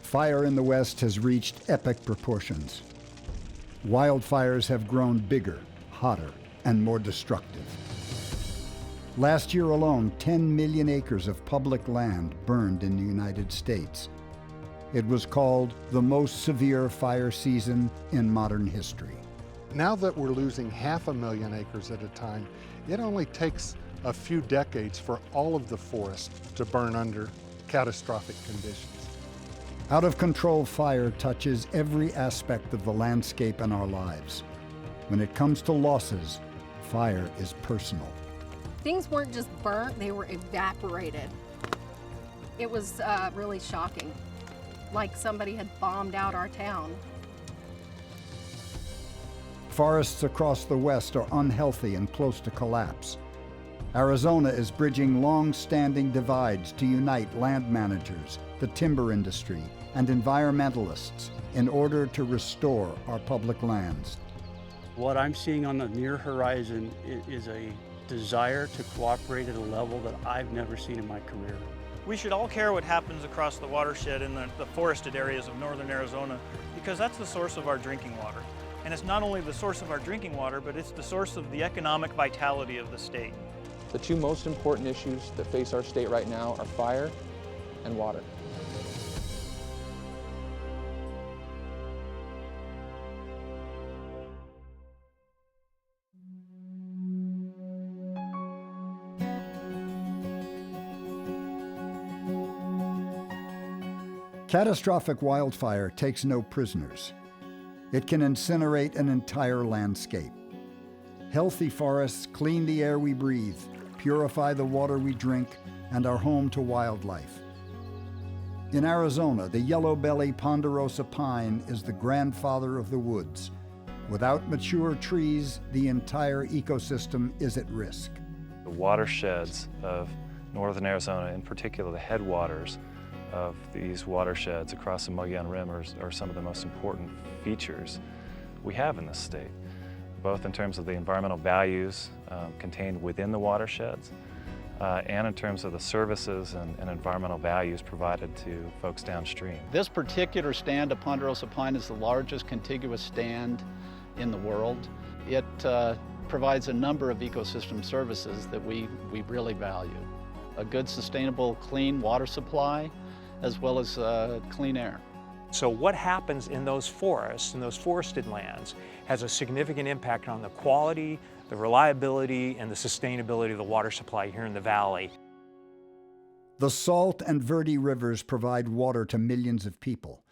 Fire in the West has reached epic proportions. Wildfires have grown bigger, hotter, and more destructive. Last year alone, 10 million acres of public land burned in the United States. It was called the most severe fire season in modern history. Now that we're losing 500,000 acres at a time, it only takes a few decades for all of the forest to burn under catastrophic conditions. Out-of-control fire touches every aspect of the landscape and our lives. When it comes to losses, fire is personal. Things weren't just burnt, they were evaporated. It was really shocking, like somebody had bombed out our town. Forests across the West are unhealthy and close to collapse. Arizona is bridging long-standing divides to unite land managers, the timber industry, and environmentalists in order to restore our public lands. What I'm seeing on the near horizon is a desire to cooperate at a level that I've never seen in my career. We should all care what happens across the watershed in the forested areas of northern Arizona, because that's the source of our drinking water. And it's not only the source of our drinking water, but it's the source of the economic vitality of the state. The two most important issues that face our state right now are fire and water. Catastrophic wildfire takes no prisoners. It can incinerate an entire landscape. Healthy forests clean the air we breathe, purify the water we drink, and are home to wildlife. In Arizona, the yellow-belly Ponderosa Pine is the grandfather of the woods. Without mature trees, the entire ecosystem is at risk. The watersheds of northern Arizona, in particular the headwaters of these watersheds across the Mogollon Rim are some of the most important features we have in this state, both in terms of the environmental values contained within the watersheds and in terms of the services and environmental values provided to folks downstream. This particular stand of Ponderosa Pine is the largest contiguous stand in the world. It provides a number of ecosystem services that we really value. A good, sustainable, clean water supply, as well as clean air. So what happens in those forests, in those forested lands, has a significant impact on the quality, the reliability, and the sustainability of the water supply here in the valley. The Salt and Verde rivers provide water to millions of people.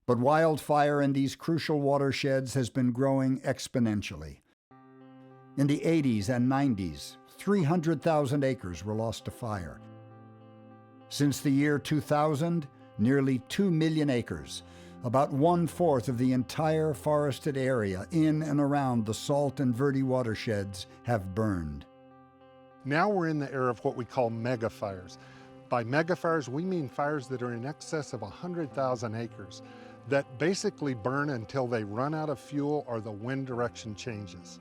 But wildfire in these crucial watersheds has been growing exponentially. In the 80s and 90s, 300,000 acres were lost to fire. Since the year 2000, nearly 2 million acres, about 1/4 of the entire forested area in and around the Salt and Verde watersheds, have burned. Now we're in the era of what we call mega fires. By mega fires, we mean fires that are in excess of 100,000 acres that basically burn until they run out of fuel or the wind direction changes.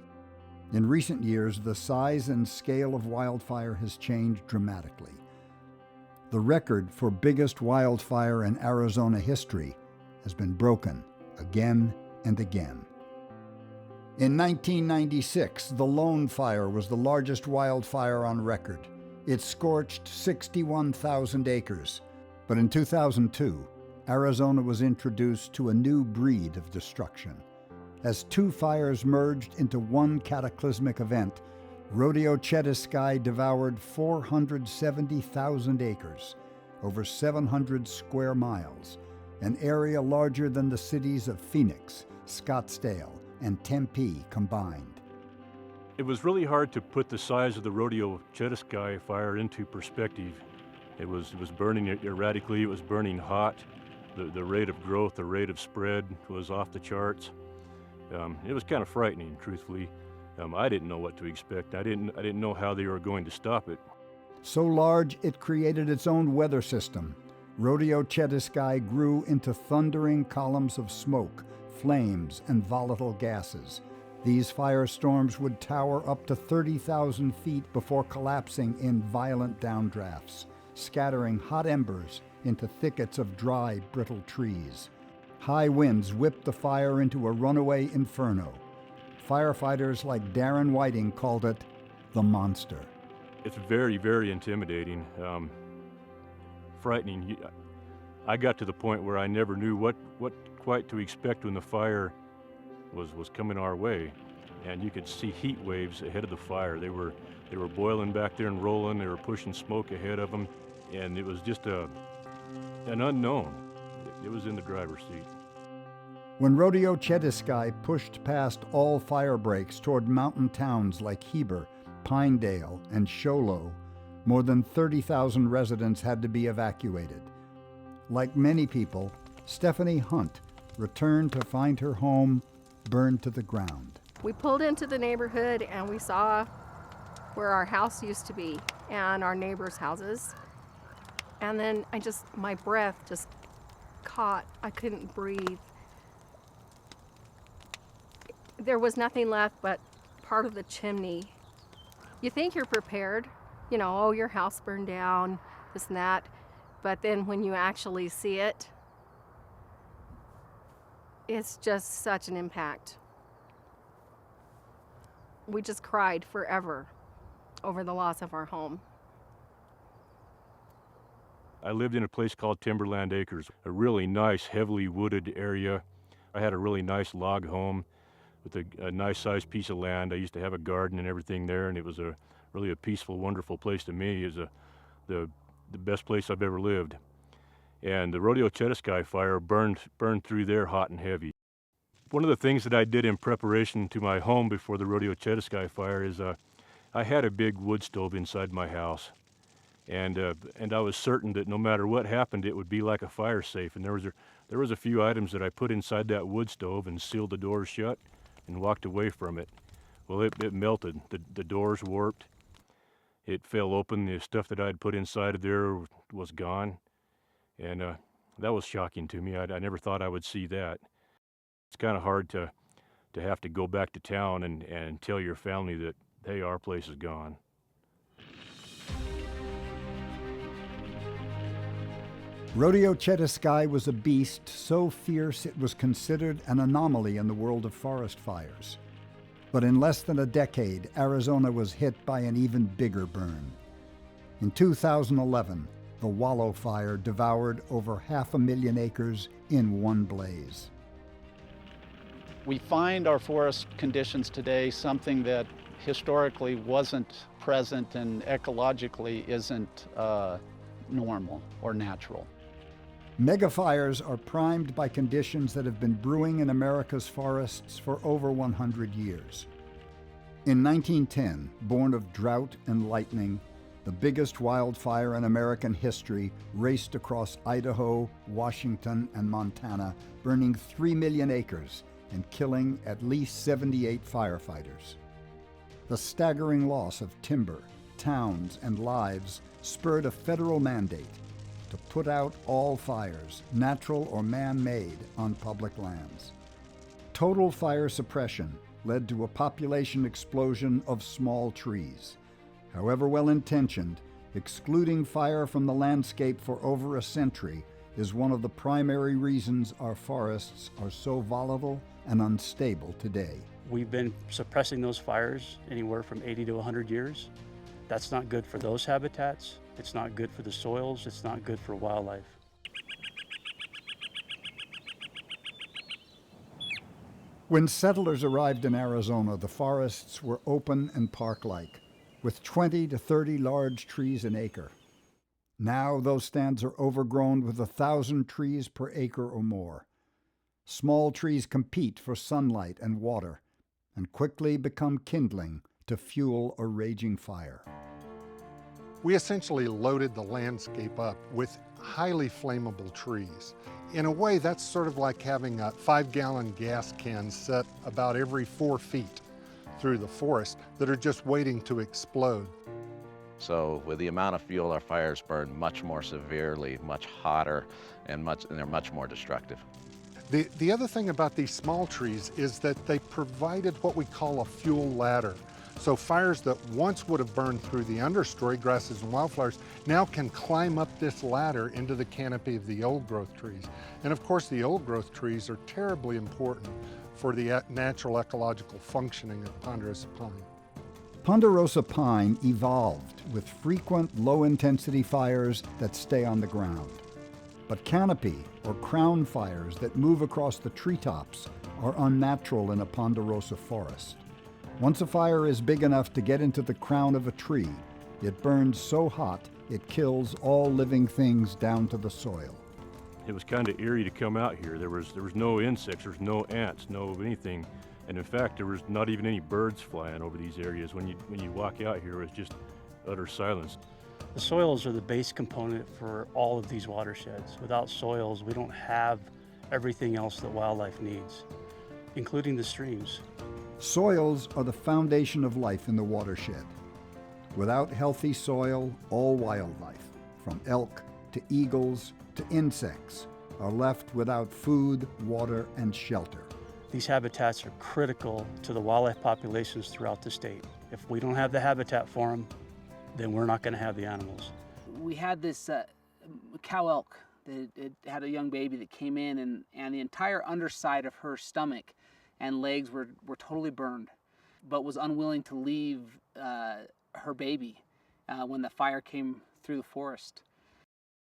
In recent years, the size and scale of wildfire has changed dramatically. The record for biggest wildfire in Arizona history has been broken again and again. In 1996, the Lone Fire was the largest wildfire on record. It scorched 61,000 acres. But in 2002, Arizona was introduced to a new breed of destruction. As two fires merged into one cataclysmic event, Rodeo Chediskai devoured 470,000 acres, over 700 square miles, an area larger than the cities of Phoenix, Scottsdale, and Tempe combined. It was really hard to put the size of the Rodeo Chediskai fire into perspective. It was burning erratically, it was burning hot. The rate of growth, the rate of spread was off the charts. It was kind of frightening, truthfully. I didn't know what to expect. I didn't know how they were going to stop it. So large, it created its own weather system. Rodeo Chediskai grew into thundering columns of smoke, flames, and volatile gases. These firestorms would tower up to 30,000 feet before collapsing in violent downdrafts, scattering hot embers into thickets of dry, brittle trees. High winds whipped the fire into a runaway inferno. Firefighters like Darren Whiting called it the monster. It's very, very intimidating, frightening. I got to the point where I never knew what quite to expect when the fire was coming our way. And you could see heat waves ahead of the fire. They were boiling back there and rolling. They were pushing smoke ahead of them, and it was just an unknown. It was in the driver's seat. When Rodeo Chetiskyi pushed past all fire breaks toward mountain towns like Heber, Pinedale, and Show Low, more than 30,000 residents had to be evacuated. Like many people, Stephanie Hunt returned to find her home burned to the ground. We pulled into the neighborhood and we saw where our house used to be and our neighbors' houses. And then my breath just caught. I couldn't breathe. There was nothing left but part of the chimney. You think you're prepared, oh, your house burned down, this and that. But then when you actually see it, it's just such an impact. We just cried forever over the loss of our home. I lived in a place called Timberland Acres, a really nice, heavily wooded area. I had a really nice log home with a nice sized piece of land. I used to have a garden and everything there, and it was really a peaceful, wonderful place to me. It was the best place I've ever lived. And the Rodeo Chetiskyi fire burned through there hot and heavy. One of the things that I did in preparation to my home before the Rodeo Chetiskyi fire is I had a big wood stove inside my house. And I was certain that no matter what happened, it would be like a fire safe. And there was a few items that I put inside that wood stove and sealed the doors shut and walked away from it. Well, it melted. The doors warped. It fell open. The stuff that I'd put inside of there was gone. And that was shocking to me. I never thought I would see that. It's kind of hard to have to go back to town and tell your family that, hey, our place is gone. Rodeo Chetiskyi was a beast so fierce it was considered an anomaly in the world of forest fires. But in less than a decade, Arizona was hit by an even bigger burn. In 2011, the Wallow Fire devoured over 500,000 acres in one blaze. We find our forest conditions today something that historically wasn't present and ecologically isn't normal or natural. Megafires are primed by conditions that have been brewing in America's forests for over 100 years. In 1910, born of drought and lightning, the biggest wildfire in American history raced across Idaho, Washington, and Montana, burning 3 million acres and killing at least 78 firefighters. The staggering loss of timber, towns, and lives spurred a federal mandate to put out all fires, natural or man-made, on public lands. Total fire suppression led to a population explosion of small trees. However well-intentioned, excluding fire from the landscape for over a century is one of the primary reasons our forests are so volatile and unstable today. We've been suppressing those fires anywhere from 80 to 100 years. That's not good for those habitats. It's not good for the soils. It's not good for wildlife. When settlers arrived in Arizona, the forests were open and park-like, with 20 to 30 large trees an acre. Now those stands are overgrown with 1,000 trees per acre or more. Small trees compete for sunlight and water, and quickly become kindling to fuel a raging fire. We essentially loaded the landscape up with highly flammable trees. In a way, that's sort of like having a 5-gallon gas can set about every 4 feet through the forest that are just waiting to explode. So with the amount of fuel, our fires burn much more severely, much hotter, and they're much more destructive. The other thing about these small trees is that they provided what we call a fuel ladder. So fires that once would have burned through the understory, grasses and wildflowers, now can climb up this ladder into the canopy of the old growth trees. And of course, the old growth trees are terribly important for the natural ecological functioning of Ponderosa pine. Ponderosa pine evolved with frequent low-intensity fires that stay on the ground. But canopy or crown fires that move across the treetops are unnatural in a ponderosa forest. Once a fire is big enough to get into the crown of a tree, it burns so hot it kills all living things down to the soil. It was kind of eerie to come out here. There was no insects, there was no ants, no anything. And in fact, there was not even any birds flying over these areas. When you walk out here, it was just utter silence. The soils are the base component for all of these watersheds. Without soils, we don't have everything else that wildlife needs, including the streams. Soils are the foundation of life in the watershed. Without healthy soil, all wildlife, from elk to eagles to insects, are left without food, water, and shelter. These habitats are critical to the wildlife populations throughout the state. If we don't have the habitat for them, then we're not going to have the animals. We had this cow elk that it had a young baby that came in, and the entire underside of her stomach and legs were totally burned, but was unwilling to leave her baby when the fire came through the forest.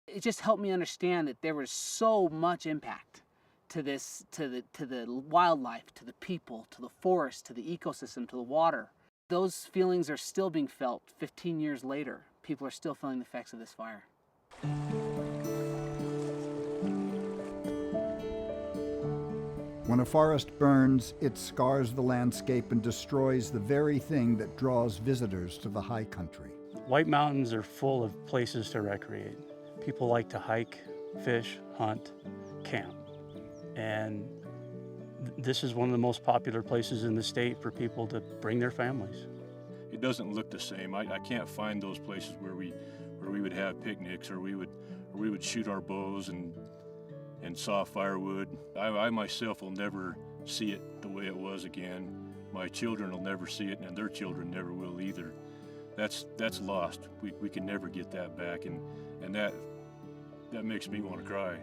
It just helped me understand that there was so much impact to this, to the wildlife, to the people, to the forest, to the ecosystem, to the water. Those feelings are still being felt 15 years later. People are still feeling the effects of this fire. When a forest burns, it scars the landscape and destroys the very thing that draws visitors to the high country. White Mountains are full of places to recreate. People like to hike, fish, hunt, camp. And this is one of the most popular places in the state for people to bring their families. It doesn't look the same. I can't find those places where we would have picnics or we would shoot our bows and saw firewood. I myself will never see it the way it was again. My children will never see it, and their children never will either. That's lost. We can never get that back, and that makes me want to cry.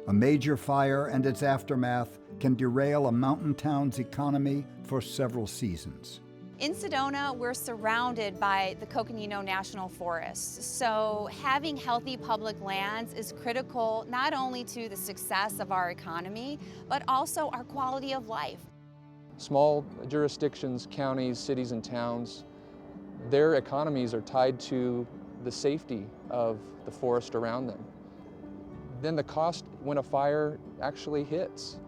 A major fire and its aftermath can derail a mountain town's economy for several seasons. In Sedona, we're surrounded by the Coconino National Forest, so having healthy public lands is critical not only to the success of our economy, but also our quality of life. Small jurisdictions, counties, cities, and towns, their economies are tied to the safety of the forest around them. Then the cost when a fire actually hits,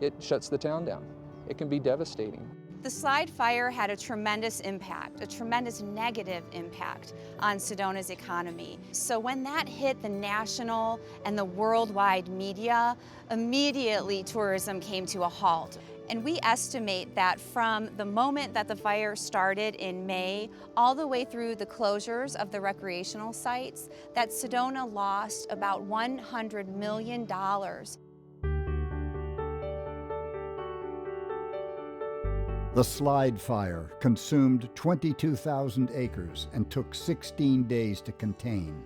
it shuts the town down. It can be devastating. The slide fire had a tremendous impact, a tremendous negative impact on Sedona's economy. So when that hit the national and the worldwide media, immediately tourism came to a halt. And we estimate that from the moment that the fire started in May, all the way through the closures of the recreational sites, that Sedona lost about $100 million. The slide fire consumed 22,000 acres and took 16 days to contain.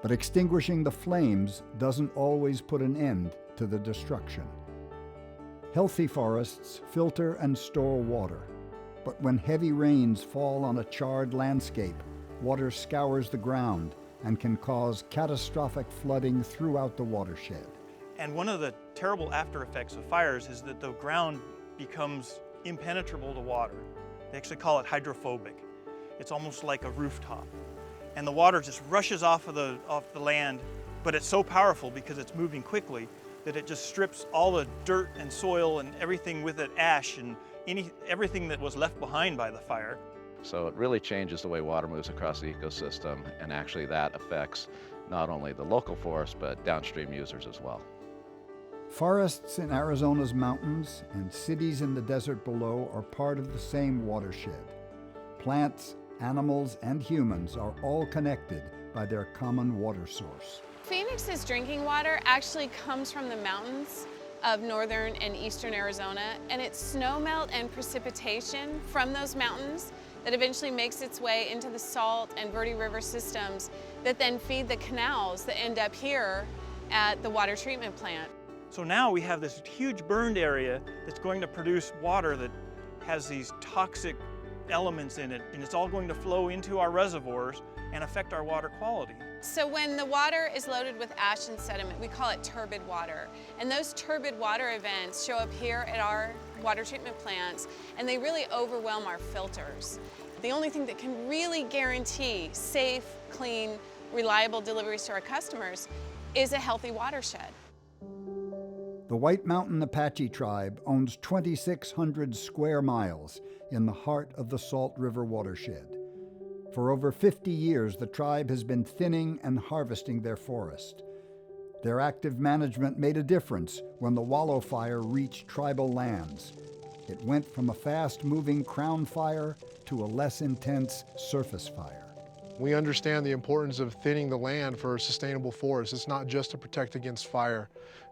But extinguishing the flames doesn't always put an end to the destruction. Healthy forests filter and store water, but when heavy rains fall on a charred landscape, water scours the ground and can cause catastrophic flooding throughout the watershed. And one of the terrible after effects of fires is that the ground becomes impenetrable to water. They actually call it hydrophobic. It's almost like a rooftop. And the water just rushes off the land, but it's so powerful because it's moving quickly that it just strips all the dirt and soil and everything with it, ash and everything that was left behind by the fire. So it really changes the way water moves across the ecosystem, and actually that affects not only the local forest, but downstream users as well. Forests in Arizona's mountains and cities in the desert below are part of the same watershed. Plants, animals, and humans are all connected by their common water source. Phoenix's drinking water actually comes from the mountains of northern and eastern Arizona, and it's snowmelt and precipitation from those mountains that eventually makes its way into the Salt and Verde River systems that then feed the canals that end up here at the water treatment plant. So now we have this huge burned area that's going to produce water that has these toxic elements in it, and it's all going to flow into our reservoirs and affect our water quality. So when the water is loaded with ash and sediment, we call it turbid water. And those turbid water events show up here at our water treatment plants, and they really overwhelm our filters. The only thing that can really guarantee safe, clean, reliable deliveries to our customers is a healthy watershed. The White Mountain Apache tribe owns 2,600 square miles in the heart of the Salt River watershed. For over 50 years, the tribe has been thinning and harvesting their forest. Their active management made a difference when the Wallow Fire reached tribal lands. It went from a fast-moving crown fire to a less intense surface fire. We understand the importance of thinning the land for a sustainable forest. It's not just to protect against fire.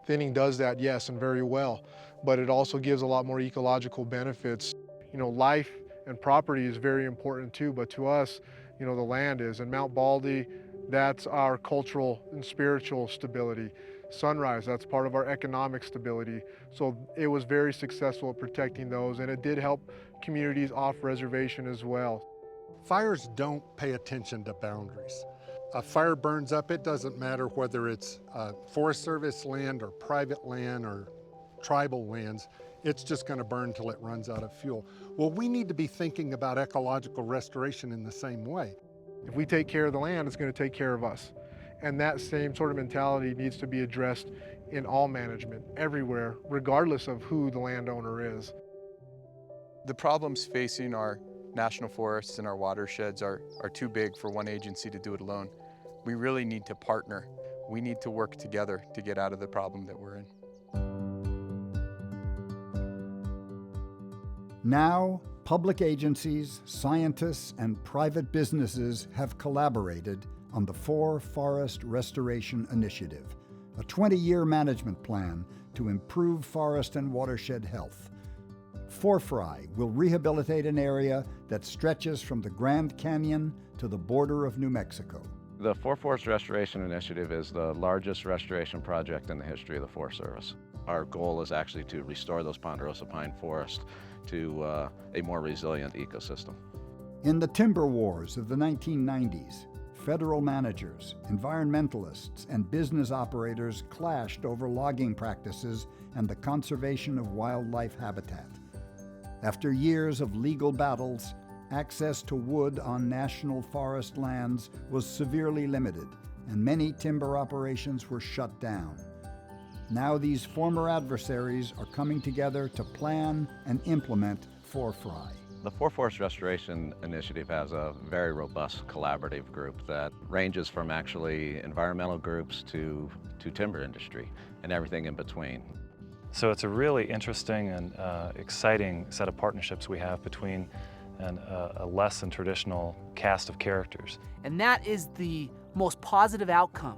Thinning does that, yes, and very well, but it also gives a lot more ecological benefits. You know, life and property is very important too, but to us, you know, the land is. And Mount Baldy, that's our cultural and spiritual stability. Sunrise, that's part of our economic stability. So it was very successful at protecting those, and it did help communities off reservation as well. Fires don't pay attention to boundaries. A fire burns up, it doesn't matter whether it's Forest Service land or private land or tribal lands, it's just going to burn till it runs out of fuel. Well, we need to be thinking about ecological restoration in the same way. If we take care of the land, it's going to take care of us. And that same sort of mentality needs to be addressed in all management, everywhere, regardless of who the landowner is. The problems facing our national forests and our watersheds are too big for one agency to do it alone. We really need to partner. We need to work together to get out of the problem that we're in. Now, public agencies, scientists, and private businesses have collaborated on the Forest Restoration Initiative, a 20-year management plan to improve forest and watershed health. Forfry will rehabilitate an area that stretches from the Grand Canyon to the border of New Mexico. The Forest Restoration Initiative is the largest restoration project in the history of the Forest Service. Our goal is actually to restore those Ponderosa Pine forests to a more resilient ecosystem. In the timber wars of the 1990s, federal managers, environmentalists, and business operators clashed over logging practices and the conservation of wildlife habitat. After years of legal battles, access to wood on national forest lands was severely limited, and many timber operations were shut down. Now these former adversaries are coming together to plan and implement Forfry. The Forest Restoration Initiative has a very robust collaborative group that ranges from actually environmental groups to timber industry and everything in between. So it's a really interesting and exciting set of partnerships we have between a less than traditional cast of characters. And that is the most positive outcome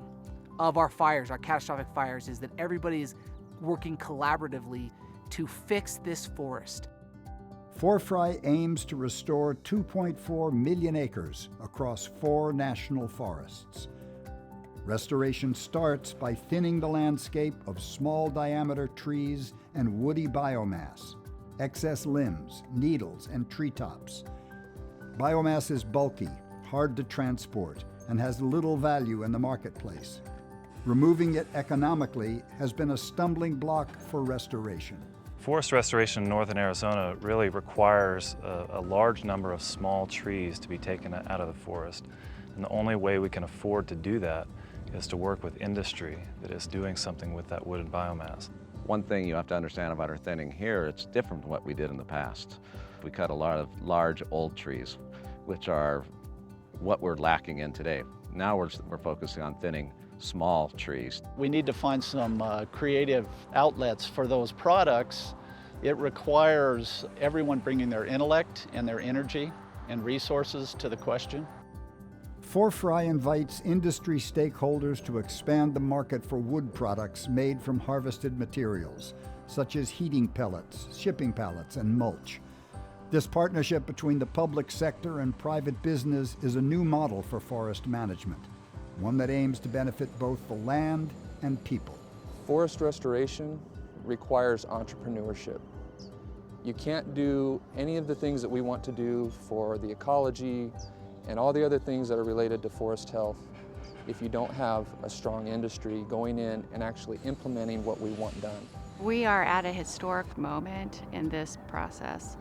of our fires, our catastrophic fires, is that everybody is working collaboratively to fix this forest. Forfry aims to restore 2.4 million acres across 4 national forests. Restoration starts by thinning the landscape of small diameter trees and woody biomass, excess limbs, needles, and treetops. Biomass is bulky, hard to transport, and has little value in the marketplace. Removing it economically has been a stumbling block for restoration. Forest restoration in northern Arizona really requires a large number of small trees to be taken out of the forest. And the only way we can afford to do that is to work with industry that is doing something with that wood and biomass. One thing you have to understand about our thinning here, it's different from what we did in the past. We cut a lot of large old trees, which are what we're lacking in today. Now we're focusing on thinning small trees. We need to find some creative outlets for those products. It requires everyone bringing their intellect and their energy and resources to the question. Forfry invites industry stakeholders to expand the market for wood products made from harvested materials, such as heating pellets, shipping pallets, and mulch. This partnership between the public sector and private business is a new model for forest management, one that aims to benefit both the land and people. Forest restoration requires entrepreneurship. You can't do any of the things that we want to do for the ecology and all the other things that are related to forest health if you don't have a strong industry going in and actually implementing what we want done. We are at a historic moment in this process.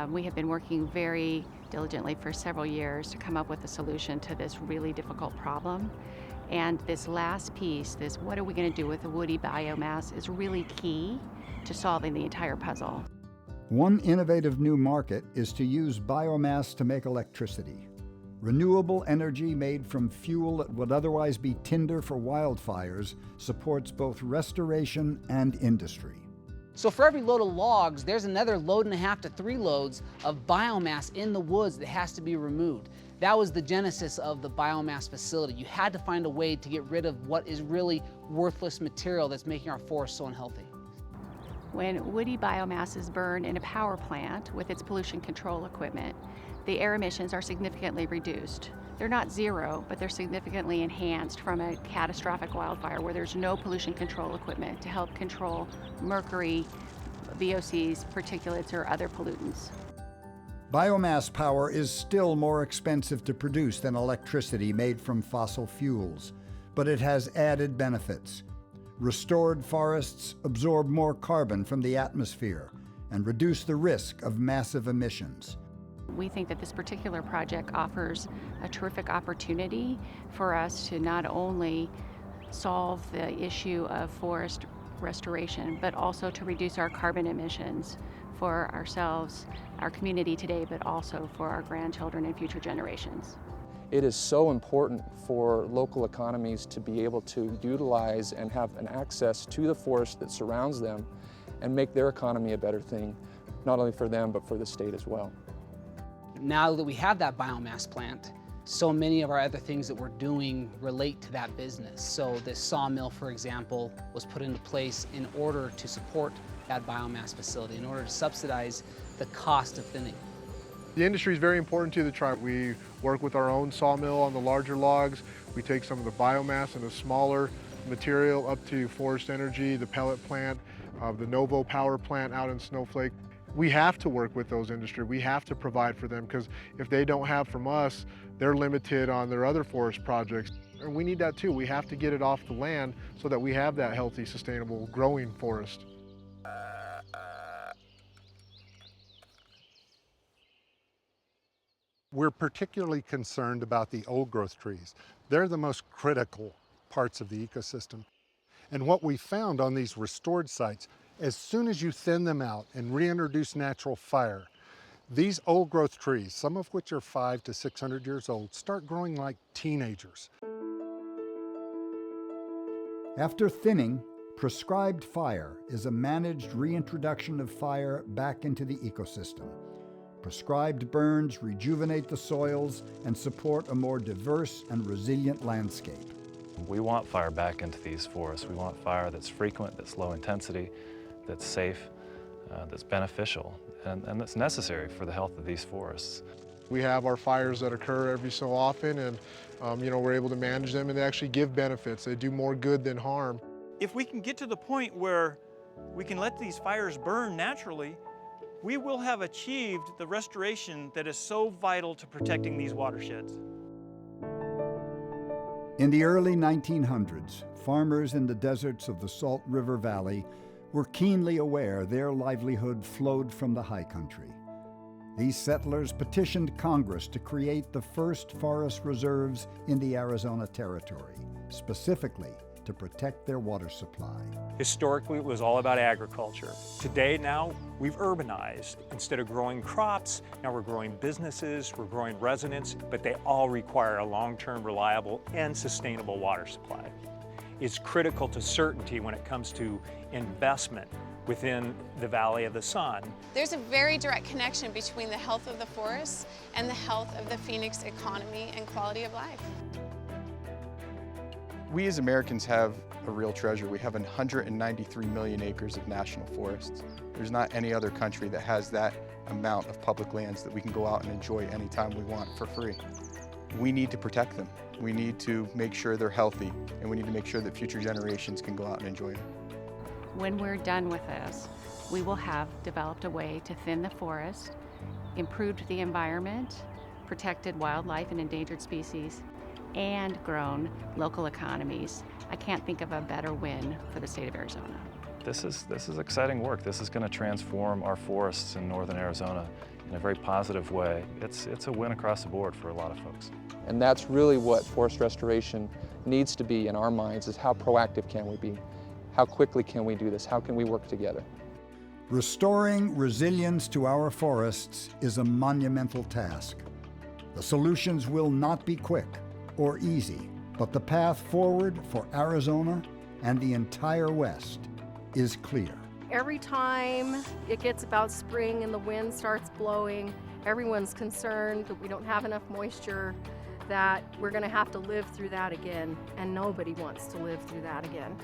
We have been working very diligently for several years to come up with a solution to this really difficult problem. And this last piece, this what are we going to do with the woody biomass, is really key to solving the entire puzzle. One innovative new market is to use biomass to make electricity. Renewable energy made from fuel that would otherwise be tinder for wildfires supports both restoration and industry. So for every load of logs, there's another load and a half to 3 loads of biomass in the woods that has to be removed. That was the genesis of the biomass facility. You had to find a way to get rid of what is really worthless material that's making our forests so unhealthy. When woody biomass is burned in a power plant with its pollution control equipment, the air emissions are significantly reduced. They're not zero, but they're significantly enhanced from a catastrophic wildfire where there's no pollution control equipment to help control mercury, VOCs, particulates, or other pollutants. Biomass power is still more expensive to produce than electricity made from fossil fuels, but it has added benefits. Restored forests absorb more carbon from the atmosphere and reduce the risk of massive emissions. We think that this particular project offers a terrific opportunity for us to not only solve the issue of forest restoration, but also to reduce our carbon emissions for ourselves, our community today, but also for our grandchildren and future generations. It is so important for local economies to be able to utilize and have an access to the forest that surrounds them and make their economy a better thing, not only for them, but for the state as well. Now that we have that biomass plant, so many of our other things that we're doing relate to that business. So this sawmill, for example, was put into place in order to support that biomass facility, in order to subsidize the cost of thinning. The industry is very important to the tribe. We work with our own sawmill on the larger logs. We take some of the biomass and the smaller material up to Forest Energy, the pellet plant, the Novo power plant out in Snowflake. We have to work with those industries. We have to provide for them because if they don't have from us, they're limited on their other forest projects. And we need that too. We have to get it off the land so that we have that healthy, sustainable, growing forest. We're particularly concerned about the old growth trees. They're the most critical parts of the ecosystem. And what we found on these restored sites, as soon as you thin them out and reintroduce natural fire, these old growth trees, some of which are 500 to 600 years old, start growing like teenagers. After thinning, prescribed fire is a managed reintroduction of fire back into the ecosystem. Prescribed burns rejuvenate the soils and support a more diverse and resilient landscape. We want fire back into these forests. We want fire that's frequent, that's low intensity, that's safe, that's beneficial, and that's necessary for the health of these forests. We have our fires that occur every so often, and we're able to manage them, and they actually give benefits. They do more good than harm. If we can get to the point where we can let these fires burn naturally, we will have achieved the restoration that is so vital to protecting these watersheds. In the early 1900s, farmers in the deserts of the Salt River Valley were keenly aware their livelihood flowed from the high country. These settlers petitioned Congress to create the first forest reserves in the Arizona Territory, specifically to protect their water supply. Historically, it was all about agriculture. Today, now, we've urbanized. Instead of growing crops, now we're growing businesses, we're growing residents, but they all require a long-term, reliable, and sustainable water supply. It's critical to certainty when it comes to investment within the Valley of the Sun. There's a very direct connection between the health of the forests and the health of the Phoenix economy and quality of life. We as Americans have a real treasure. We have 193 million acres of national forests. There's not any other country that has that amount of public lands that we can go out and enjoy anytime we want for free. We need to protect them. We need to make sure they're healthy, and we need to make sure that future generations can go out and enjoy them. When we're done with this, we will have developed a way to thin the forest, improved the environment, protected wildlife and endangered species, and grown local economies. I can't think of a better win for the state of Arizona. This is exciting work. This is going to transform our forests in northern Arizona in a very positive way. It's a win across the board for a lot of folks. And that's really what forest restoration needs to be in our minds, is how proactive can we be? How quickly can we do this? How can we work together? Restoring resilience to our forests is a monumental task. The solutions will not be quick or easy, but the path forward for Arizona and the entire West is clear. Every time it gets about spring and the wind starts blowing, everyone's concerned that we don't have enough moisture, that we're going to have to live through that again, and nobody wants to live through that again.